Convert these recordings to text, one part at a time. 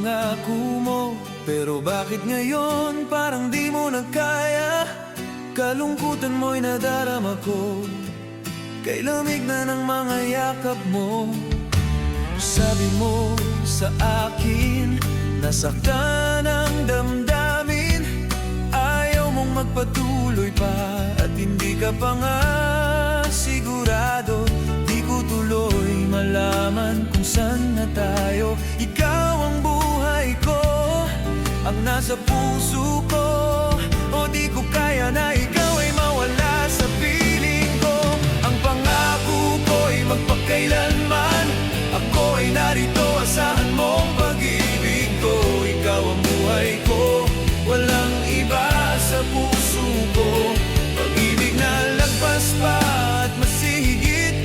pangako mo, pero bakit ngayon parang di mo na kaya? Kalungkutan mo'y nadarama ko, kay lamig na ng mga yakap mo. Sabi mo sa akin, nasaktan ang damdamin, ayaw mong magpatuloy pa, at hindi ka pa nga sigurado. Di ko tuloy malaman kung saan na tayo. Ikaw ang buhay ko, ang nasa puso ko. O di ko kaya na ikaw ay mawala sa piling ko. Ang pangako ko'y magpakailanman, ako ay narito, asahan mong pag-ibig ko. Ikaw ang buhay ko, walang iba sa puso ko. Pag-ibig na lagpas pa at masihigit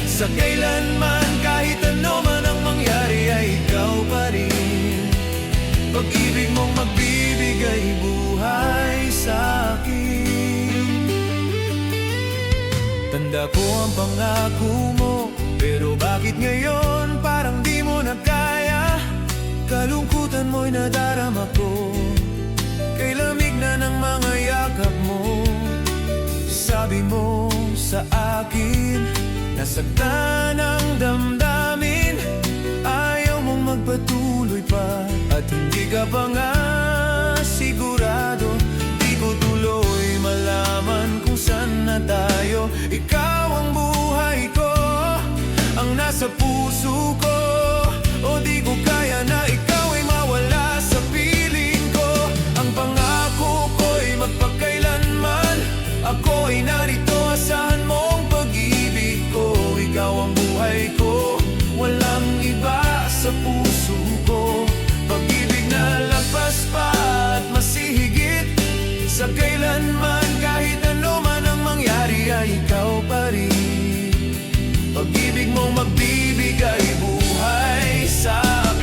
sa kailanman. Kahit ano man ang mangyari ay ikaw pa rin. Pag-ibig mong magbibigay buhay sa akin. Tanda ko ang pangako mo, pero bakit ngayon parang di mo na kaya? Kalungkutan mo'y nadarama ko, kay lamig na ng mga yakap mo. Sabi mo sa akin, nasaktan ang damdamin, ayaw mong magpatuloy pa, at hindi ka pa nga sigurado. Di ko tuloy malaman kung saan na tayo. Ikaw ang buhay ko, ang nasa puso ko. O di ko kaya na ikaw ay mawala sa piling ko. Ang pangako ko'y magpakailanman, ako ay narito, asahan mong pag-ibig ko. Ikaw ang buhay ko, walang iba sa puso ko. Pag-ibig na lagpas pa at masihigit sa kailanman. Kahit ano man ang mangyari ay ikaw pa rin. Pag-ibig mong magbibigay buhay sa akin.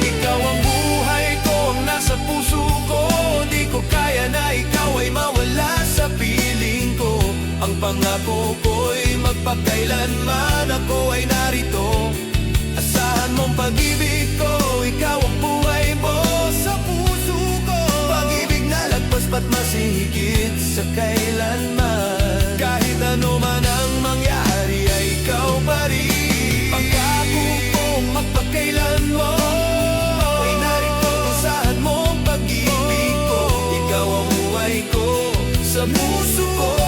Ikaw ang buhay ko, ang nasa puso ko. Di ko kaya na ikaw ay mawala sa piling ko. Ang pangako ko'y magpakailanman, ako ay narito, asahan mong pag-ibig ko. Ikaw ang buhay mo sa puso ko. Pag-ibig na lagpas pa't masihigit sa kailanman. Kahit ano man ang mangyari ay ikaw pa rin. Pangako kong magpakailanman, ay narito, asahan mong pag-ibig ko. Ikaw ang buhay ko sa puso ko.